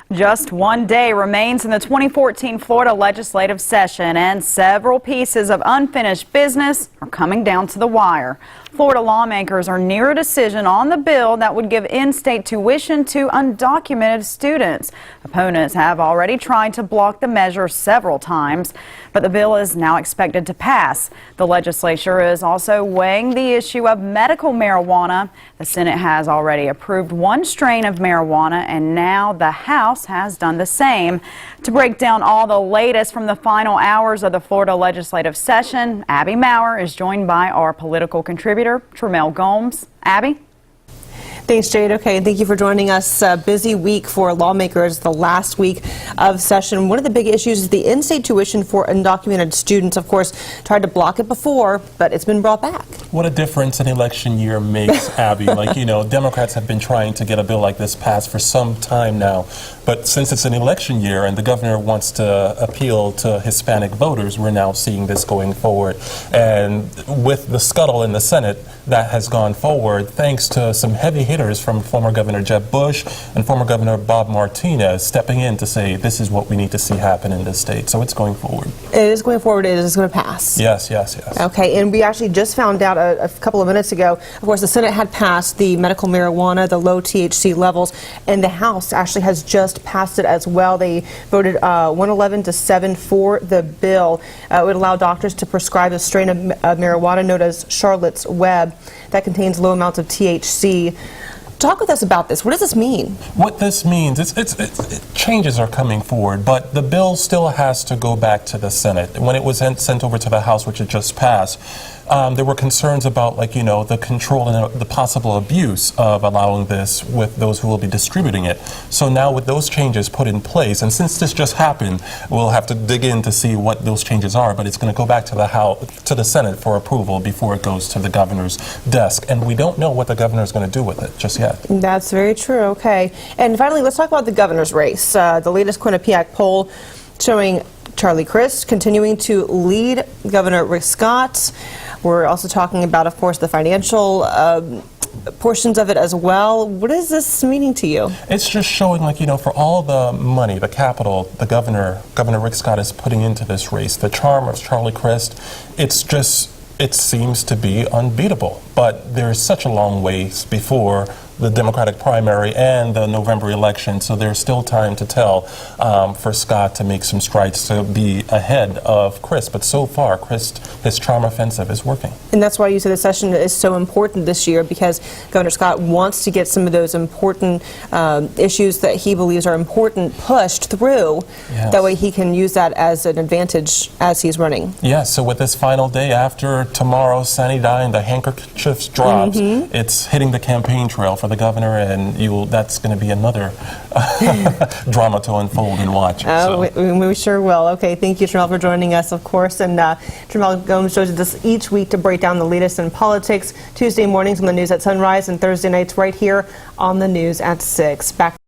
Just one day remains in the 2014 Florida legislative session, and several pieces of unfinished business are coming down to the wire. Florida lawmakers are near a decision on the bill that would give in-state tuition to undocumented students. Opponents have already tried to block the measure several times, but the bill is now expected to pass. The legislature is also weighing the issue of medical marijuana. The Senate has already approved one strain of marijuana, and now the House has done the same. To break down all the latest from the final hours of the Florida legislative session, Abby Maurer is joined by our political contributor, Trimmel Gomes. Abby? Thanks, Jade. Okay, thank you for joining us. Busy week for lawmakers, the last week of session. One of the big issues is the in-state tuition for undocumented students. Of course, tried to block it before, but it's been brought back. What a difference an election year makes, Abby. Democrats have been trying to get a bill like this passed for some time now. But since it's an election year and the governor wants to appeal to Hispanic voters, we're now seeing this going forward. And with the scuttle in the Senate, that has gone forward thanks to some heavy hitters from former Governor Jeb Bush and former Governor Bob Martinez stepping in to say this is what we need to see happen in this state. So it's going forward. It is going forward. It is going to pass. Yes. Okay, and we actually just found out a couple of minutes ago, of course, the Senate had passed the medical marijuana, the low THC levels, and the House actually has just passed it as well. They voted 111 to 7 for the bill. It would allow doctors to prescribe a strain of marijuana known as Charlotte's Web that contains low amounts of THC. Talk with us about this. What does this mean? What this means, changes are coming forward, but the bill still has to go back to the Senate. When it was sent over to the House, which it just passed, there were concerns about, the control and the possible abuse of allowing this with those who will be distributing it. So now with those changes put in place, and since this just happened, we'll have to dig in to see what those changes are, but it's going to go back to the House, to the Senate for approval before it goes to the governor's desk. And we don't know what the governor is going to do with it just yet. That's very true. Okay. And finally, let's talk about the governor's race. The latest Quinnipiac poll showing Charlie Crist continuing to lead Governor Rick Scott. We're also talking about, of course, the financial portions of it as well. What is this meaning to you? It's just showing, for all the money, the capital, the Governor Rick Scott is putting into this race, the charm of Charlie Crist, it seems to be unbeatable. But there's such a long ways before the Democratic primary and the November election, so there's still time to tell for Scott to make some strides to be ahead of Crist. But so far, Crist, his charm offensive is working. And that's why you say the session is so important this year, because Governor Scott wants to get some of those important issues that he believes are important pushed through. Yes. That way he can use that as an advantage as he's running. Yes, so with this final day after tomorrow, Sunny Day and the handkerchiefs drops, it's hitting the campaign trail for the governor, and that's going to be another drama to unfold and watch. We sure will. Okay, thank you, Trimmel, for joining us, of course. And Trimmel Gomes shows us each week to break down the latest in politics. Tuesday mornings on the news at sunrise, and Thursday nights right here on the news at 6. Back